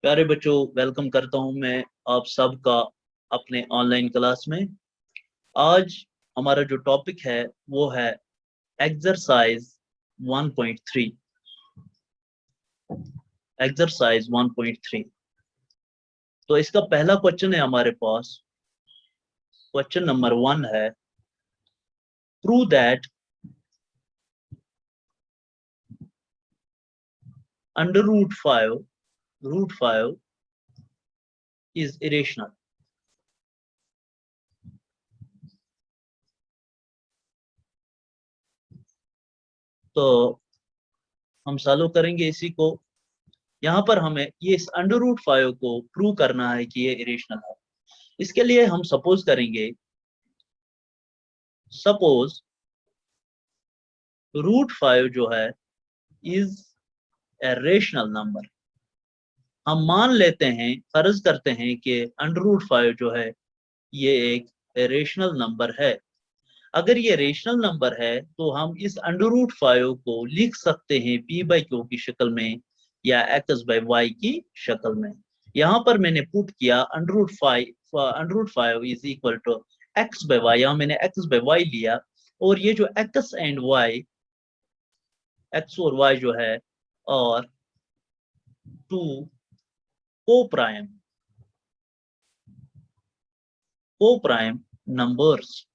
प्यारे बच्चों, वेलकम करता हूं मैं आप सबका अपने ऑनलाइन क्लास में। आज हमारा जो टॉपिक है वो है एक्सरसाइज 1.3। एक्सरसाइज 1.3। तो इसका पहला क्वेश्चन है हमारे पास। क्वेश्चन नंबर 1 है, prove that under root five is irrational. तो हम सॉल्व करेंगे इसी को। यहाँ पर हमें ये इस अंडर रूट फाइव को प्रूव करना है कि ये इरेशनल है। इसके लिए हम सपोज करेंगे, सपोज रूट फाइव जो है इज ए रेशनल नंबर। हम मान लेते हैं, फर्ज करते हैं कि अंडर रूट फाइव जो है ये एक रेशनल नंबर है। अगर ये रेशनल नंबर है तो हम इस अंडर रूट फाइव को लिख सकते हैं पी बाई क्यू की शक्ल में या एक्स बाई वाई की शक्ल में। यहाँ पर मैंने पुट किया under root five is equal to x by y. यहाँ मैंने एक्स बाई वाई लिया, और ये जो एक्स एंड वाई, एक्स और वाई जो है, और टू को प्राइम नंबर्स।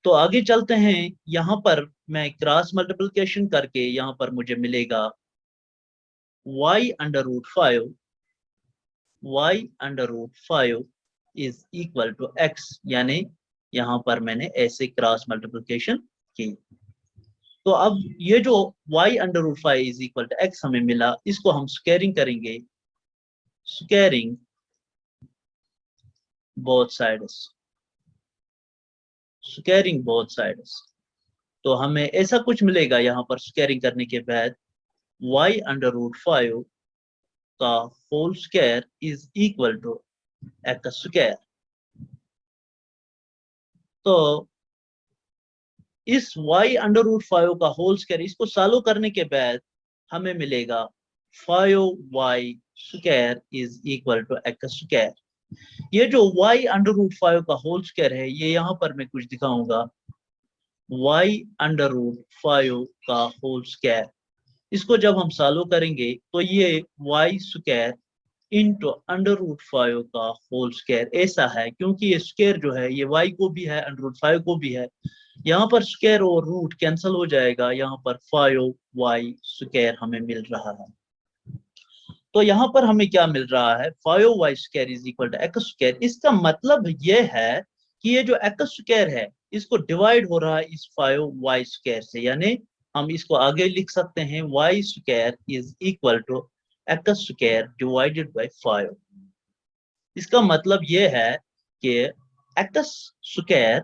तो आगे चलते हैं। यहां पर मैं क्रॉस मल्टीप्लिकेशन करके यहां पर मुझे मिलेगा y under root five is equal to x। यानी यहां पर मैंने ऐसे क्रॉस मल्टीप्लिकेशन की। तो अब ये जो y under root five is equal to x हमें मिला, इसको हम स्क्वायरिंग करेंगे। Squaring both sides, squaring both sides. तो हमें ऐसा कुछ मिलेगा यहाँ पर स्क्वायरिंग करने के बाद, y अंडर रूट फाइव का whole square is equal to x square. तो इस y अंडर रूट फाइव का होल स्क्वायर, इसको सॉल्व करने के बाद हमें मिलेगा 5y square is equal to x square. ये जो y अंडर रूट फाइव का होल स्क्वायर है, ये यहाँ पर मैं कुछ दिखाऊंगा। y अंडर रूट फाइव का होल स्क्वायर, इसको जब हम सॉल्व करेंगे तो ये y square into under root five का होल स्क्वायर ऐसा है, क्योंकि ये स्क्वायर जो है ये y को भी है, अंडर रूट फाइव को भी है। यहाँ पर स्क्वायर और रूट कैंसिल हो जाएगा, यहाँ पर 5y स्क्वायर हमें मिल रहा है। तो यहाँ पर हमें क्या मिल रहा है, 5y square is equal to x square. इसका मतलब ये है कि ये जो एक्स स्क्वायर है इसको डिवाइड हो रहा है इस 5y स्क्वायर से। यानी हम इसको आगे लिख सकते हैं, y square is equal to x square divided by 5। इसका मतलब ये है कि x square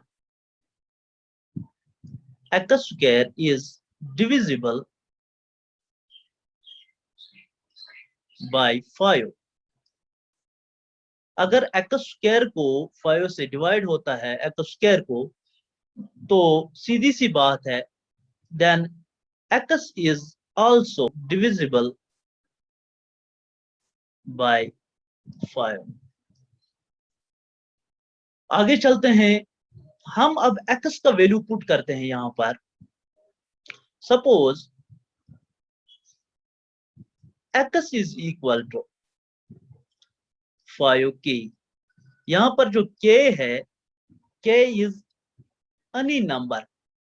is divisible by 5। अगर एक्स स्क्वायर को 5 से डिवाइड होता है एक्स स्क्वायर को, तो सीधी सी बात है, then x is also divisible by 5। आगे चलते हैं। हम अब एक्स का वैल्यू पुट करते हैं यहां पर। Suppose x is equal to 5k। यहां पर जो k है, k is any number,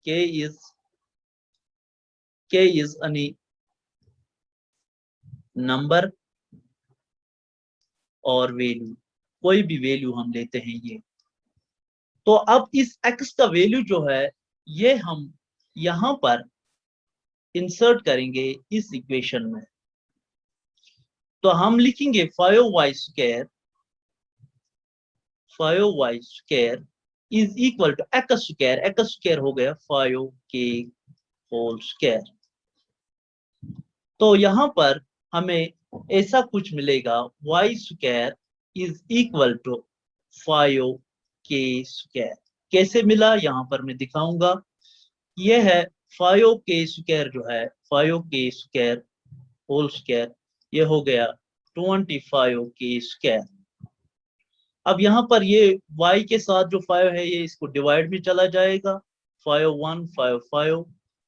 k is any number और वैल्यू, कोई भी वैल्यू हम लेते हैं ये। तो अब इस x का वैल्यू जो है ये हम यहां पर इंसर्ट करेंगे इस इक्वेशन में। तो हम लिखेंगे 5y square is equal to x square. X square हो गया 5k होल स्क्वायर। तो यहां पर हमें ऐसा कुछ मिलेगा, y square is equal to 5k square. कैसे मिला यहां पर मैं दिखाऊंगा। यह है 5k स्क्वायर जो है, 5k स्क्वायर होल स्क्वायर, ये हो गया 25k²। अब यहाँ पर ये y के साथ जो 5 है ये इसको डिवाइड में चला जाएगा, 5 1 5 5,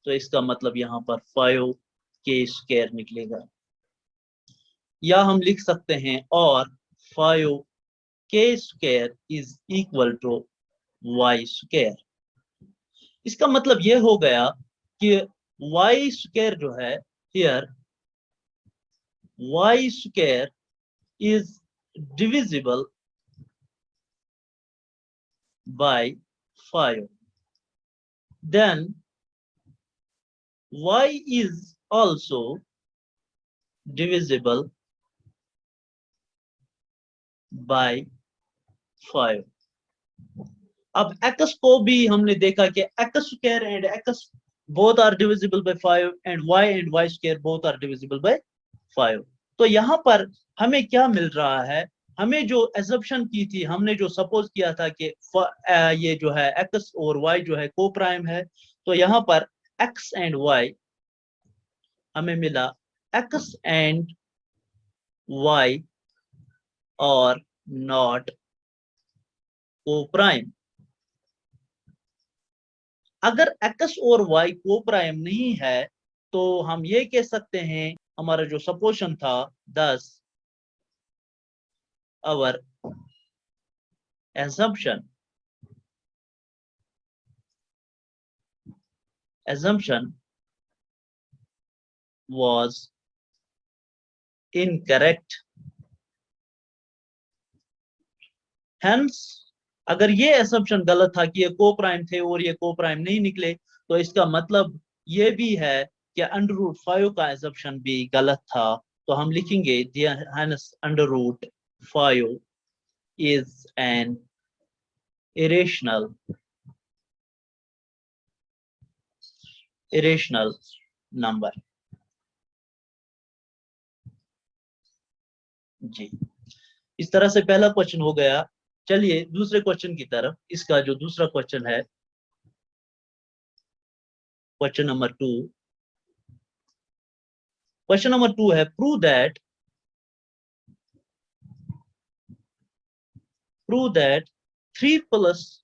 तो इसका मतलब यहाँ पर 5k² निकलेगा। या हम लिख सकते हैं और 5k² is equal to y²। इसका मतलब ये हो गया कि y² जो है here y² is divisible by 5, then y is also divisible by 5। अब x को भी हमने देखा कि x² and x both are divisible by 5 and y² both are divisible by 5। तो यहाँ पर हमें क्या मिल रहा है, हमें जो एजम्पशन की थी, हमने जो सपोज किया था कि ये जो है x और y जो है को प्राइम है, तो यहाँ पर x एंड y हमें मिला x एंड y और नॉट को प्राइम। अगर x और y को प्राइम नहीं है तो हम ये कह सकते हैं, हमारा जो सपोजिशन था 10 our assumption was incorrect। Hence, अगर ये assumption गलत था कि ये को प्राइम थे और ये को प्राइम नहीं निकले, तो इसका मतलब ये भी है कि √5 का assumption भी गलत था। तो हम लिखेंगे hence √5 is an irrational number। जी, इस तरह से पहला क्वेश्चन हो गया। चलिए दूसरे क्वेश्चन की तरफ, इसका जो दूसरा क्वेश्चन है, क्वेश्चन नंबर 2। क्वेश्चन नंबर 2 है प्रूव दैट 3 +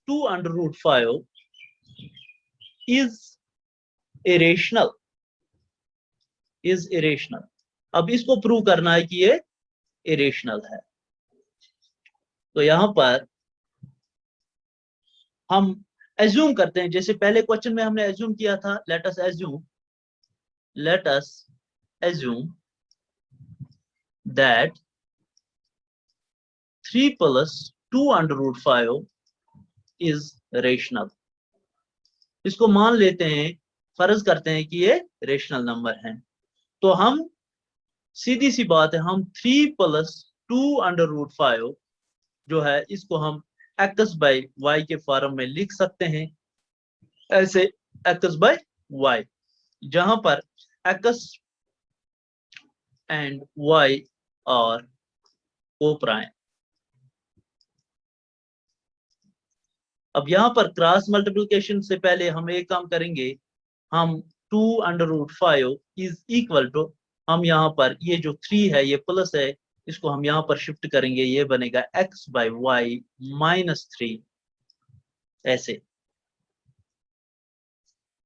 2√5 is irrational। अब इसको प्रूव करना है कि ये इरेशनल है। तो यहां पर हम एज्यूम करते हैं, जैसे पहले क्वेश्चन में हमने एज्यूम किया था, let us assume that 3 + 2√5 is rational. इसको मान लेते हैं, फर्ज करते हैं कि ये रेशनल नंबर है। तो हम सीधी सी बात है, हम 3 + 2√5 जो है इसको हम x/y के फॉर्म में लिख सकते हैं, ऐसे x/y, जहां पर x एंड y और को प्राइम। अब यहां पर क्रॉस मल्टीप्लिकेशन से पहले हम एक काम करेंगे, हम 2√5 इज इक्वल टू, हम यहाँ पर ये जो 3 है ये प्लस है, इसको हम यहाँ पर शिफ्ट करेंगे, ये बनेगा x/y -3 ऐसे।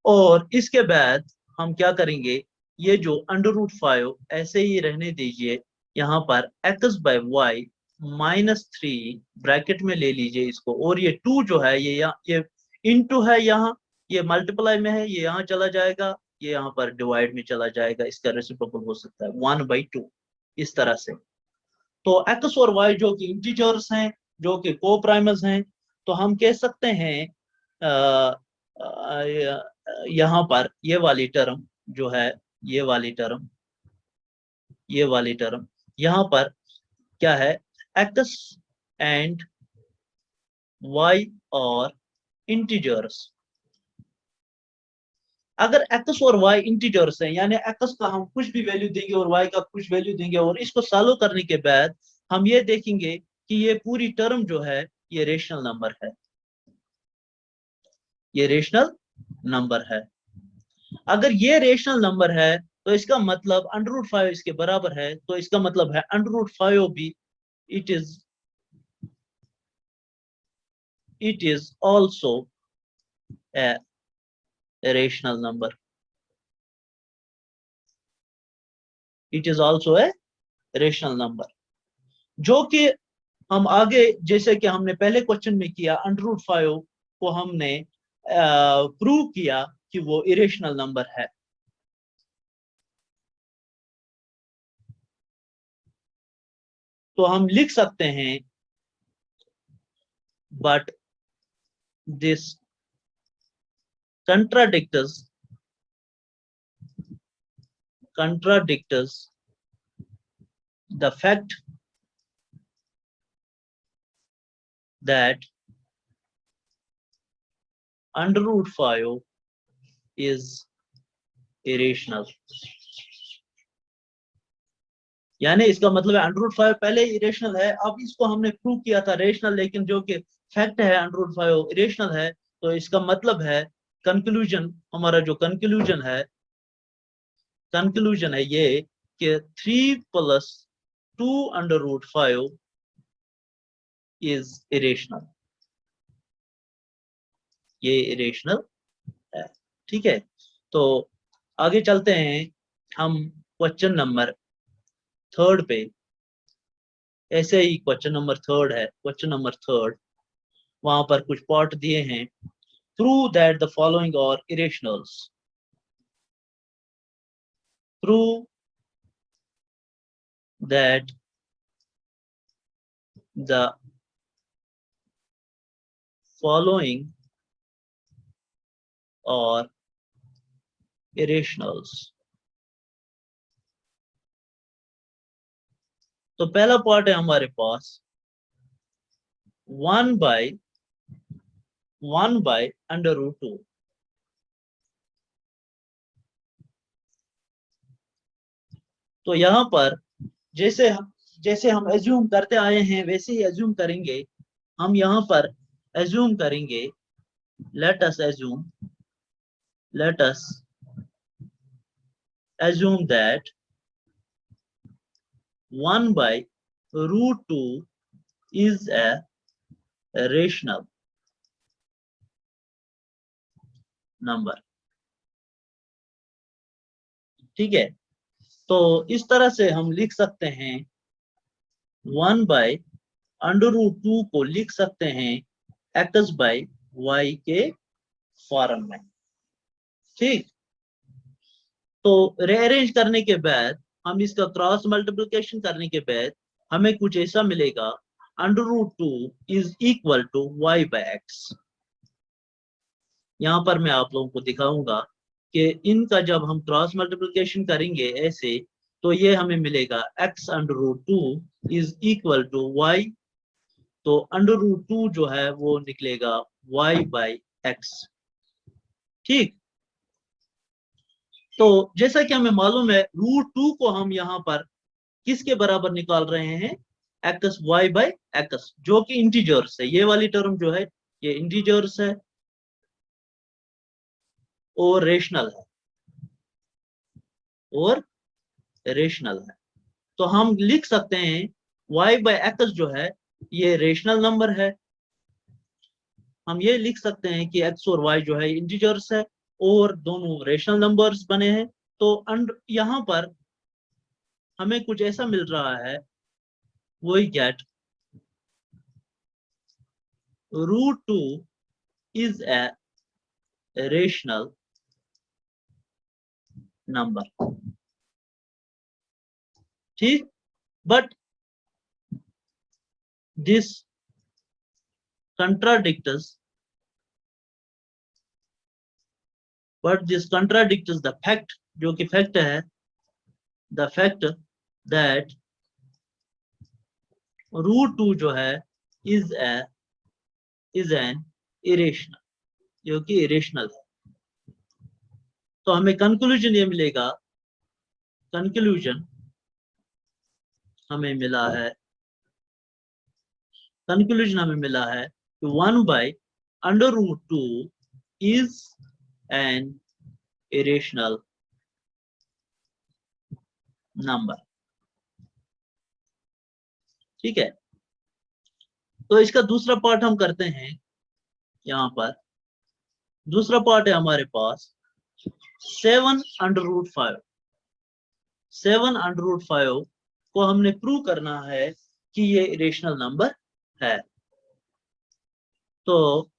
और इसके बाद हम क्या करेंगे, ये जो √5 ऐसे ही रहने दीजिए, यहाँ पर x/y -3 ब्रैकेट में ले लीजिए इसको, और ये 2 जो है ये इनटू है, यहाँ ये मल्टीप्लाई में है, ये यहाँ चला जाएगा, ये यहाँ पर डिवाइड में चला जाएगा, इसका रेसिप्रोकल हो सकता है 1/2 इस तरह से। तो x और y जो कि इंटीजर्स हैं, जो कि को प्राइमर्स हैं, तो हम कह सकते हैं यहाँ पर ये वाली टर्म जो है, ये वाली टर्म यहाँ पर क्या है, x एंड y और इंटीजर्स। अगर x और y इंटीजर्स हैं, यानी x का हम कुछ भी वैल्यू देंगे और y का कुछ वैल्यू देंगे, और इसको सॉल्व करने के बाद हम ये देखेंगे कि ये पूरी टर्म जो है ये रेशनल नंबर है, ये रेशनल नंबर है। अगर ये रेशनल नंबर है तो इसका मतलब √5 इसके बराबर है, तो इसका मतलब है √5 भी it is also a rational number. It is also a rational number. जो कि हम आगे जैसे कि हमने पहले क्वेश्चन में किया, √5 को हमने प्रूव किया कि वो इरेशनल नंबर है। तो हम लिख सकते हैं but this contradicts the fact that √5 is irrational। यानी इसका मतलब है √5 पहले इरेशनल है, अब इसको हमने प्रूव किया था रेशनल, लेकिन जो कि फैक्ट है √5 इरेशनल है। तो इसका मतलब है कंक्लूजन, हमारा जो कंक्लूजन है ये कि 3 + 2 √5 इज इरेशनल, ये इरेशनल है। ठीक है, तो आगे चलते हैं हम क्वेश्चन नंबर 3 पे। ऐसे ही क्वेश्चन नंबर 3 है, क्वेश्चन नंबर 3 वहां पर कुछ पार्ट दिए हैं। Prove that the following are irrationals. Prove that the following are irrationals. तो पहला पार्ट है हमारे पास 1/√2। तो यहाँ पर जैसे हम एज्यूम करते आए हैं वैसे ही एज्यूम करेंगे। हम यहाँ पर एज्यूम करेंगे, let us assume that 1/√2 is a rational number। ठीक है, तो इस तरह से हम लिख सकते हैं 1/√2 को लिख सकते हैं x/y के फॉर्म में। ठीक, तो रीअरेंज करने के बाद, हम इसका क्रॉस मल्टीप्लिकेशन करने के बाद हमें कुछ ऐसा मिलेगा, √2 इज इक्वल टू y/x। यहाँ पर मैं आप लोगों को दिखाऊंगा कि इनका जब हम क्रॉस मल्टीप्लिकेशन करेंगे ऐसे, तो ये हमें मिलेगा x√2 is equal to y। तो √2 जो है वो निकलेगा y/x। ठीक, तो जैसा कि हमें मालूम है √2 को हम यहाँ पर किसके बराबर निकाल रहे हैं, y/x, जो कि इंटीजर्स है। ये वाली टर्म जो है ये इंटीजर्स है और रेशनल है। तो हम लिख सकते हैं y/x जो है ये रेशनल नंबर है। हम ये लिख सकते हैं कि x और y जो है इंटीजर्स है और दोनों रेशनल नंबर्स बने हैं। तो यहाँ पर हमें कुछ ऐसा मिल रहा है, वही get √2 is a rational number। ठीक, but this contradicts the fact, जो कि फैक्ट है, the fact that √2 जो है is an irrational, जो कि इरेशनल है। तो हमें कंक्लूजन ये मिलेगा, कंक्लूजन हमें मिला है कि 1/√2 is an irrational नंबर। ठीक है, तो इसका दूसरा पार्ट हम करते हैं। यहाँ पर दूसरा पार्ट है हमारे पास 7√5। 7√5 को हमने प्रूव करना है कि ये इरेशनल नंबर है। तो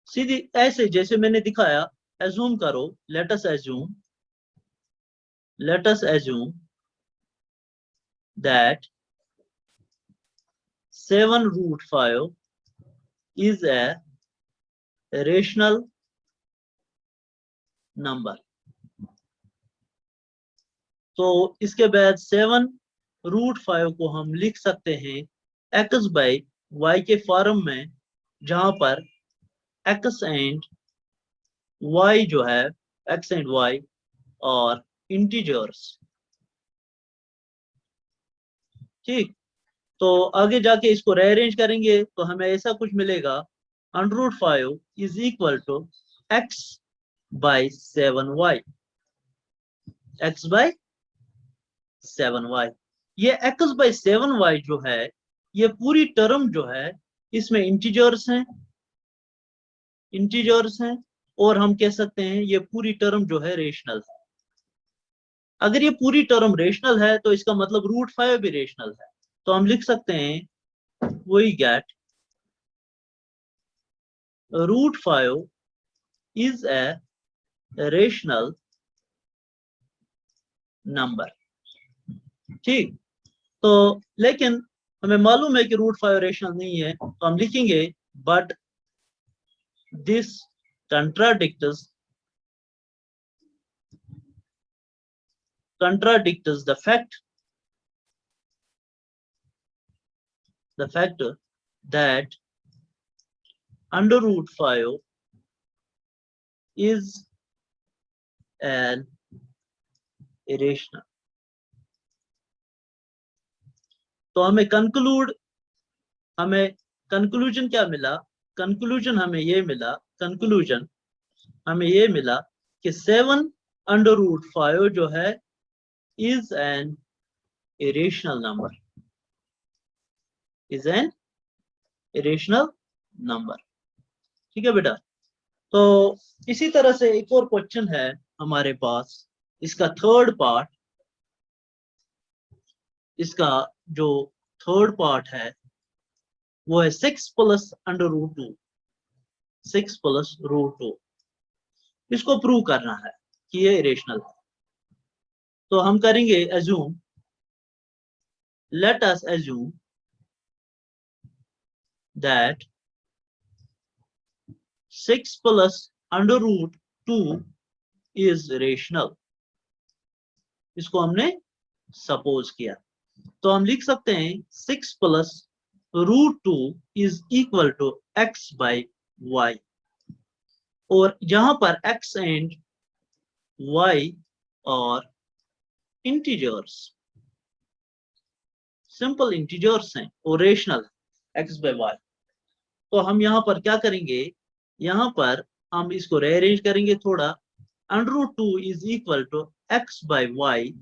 सीधी ऐसे जैसे मैंने दिखाया, एज्यूम करो, let us assume that 7√5 is a rational number। तो इसके बाद 7√5 को हम लिख सकते हैं x बाई वाई के फॉर्म में, जहां पर x एंड y जो है, x एंड y और इंटीजर्स। ठीक, तो आगे जाके इसको रीअरेंज करेंगे तो हमें ऐसा कुछ मिलेगा, √5 is equal to x by 7y। x by 7y, ये x बाई 7y जो है, ये पूरी टर्म जो है, इसमें इंटीजर्स हैं और हम कह सकते हैं ये पूरी टर्म जो है रेशनल है। अगर ये पूरी टर्म रेशनल है तो इसका मतलब √5 भी रेशनल है। तो हम लिख सकते हैं we get √5 is a rational number. ठीक, तो लेकिन हमें मालूम है कि √5 रेशनल नहीं है, तो हम लिखेंगे but this contradicts the fact that √5 is an irrational। तो हमें कंक्लूजन क्या मिला? कंक्लूजन हमें ये मिला कि 7√5 जो है is an irrational number। ठीक है बेटा। तो इसी तरह से एक और क्वेश्चन है हमारे पास, इसका थर्ड पार्ट। इसका जो थर्ड पार्ट है वो है 6 + √2। 6 + √2 इसको प्रूव करना है कि ये इरेशनल है। तो हम करेंगे let us assume that 6 + √2 is rational. इसको हमने सपोज किया, तो हम लिख सकते हैं 6 + √2 is equal to x by y. और यहां पर x एंड y और इंटीजर्स, सिंपल इंटीजर्स हैं और रेशनल x बाई वाई। तो हम यहाँ पर क्या करेंगे, यहाँ पर हम इसको रीअरेंज करेंगे थोड़ा। √2 is equal to x by y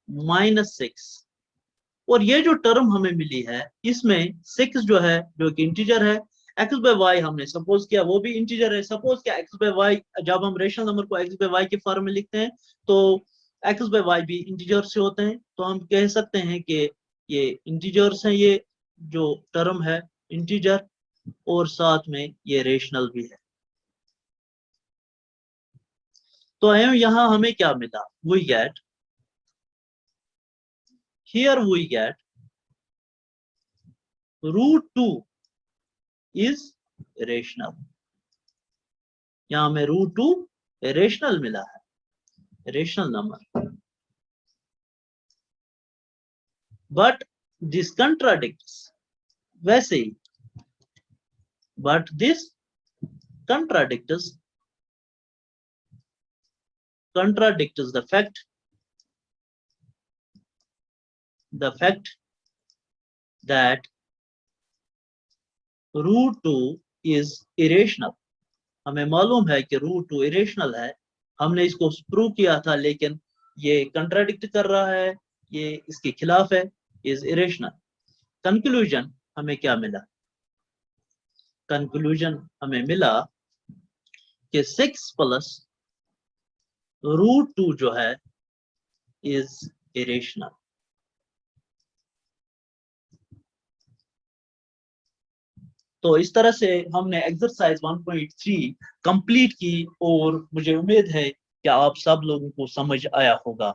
-6। और ये जो टर्म हमें मिली है, इसमें 6 जो है, जो कि इंटीजर है, x बाई वाई हमने सपोज किया वो भी इंटीजर है। सपोज किया x बाई वाई, जब हम रेशनल नंबर को x बाई वाई के फॉर्म में लिखते हैं तो x बाई वाई भी इंटीजर से होते हैं। तो हम कह सकते हैं कि ये इंटीजर्स हैं, ये जो टर्म है इंटीजर, और साथ में ये रेशनल भी है। तो यहाँ हमें क्या मिला, वी गेट √2 इज रेशनल। यहाँ हमें √2 रेशनल मिला है, rational number. But this contradicts, वैसे ही but this contradicts the fact that √2 is irrational। हमें मालूम है कि √2 इरेशनल है, हमने इसको प्रूव किया था, लेकिन ये कंट्राडिक्ट कर रहा है, ये इसके खिलाफ है, इज इरेशनल। कंक्लूजन हमें क्या मिला? कंक्लूजन हमें मिला कि 6 प्लस √2 जो है इज इरेशनल। तो इस तरह से हमने एक्सरसाइज 1.3 कंप्लीट की और मुझे उम्मीद है कि आप सब लोगों को समझ आया होगा।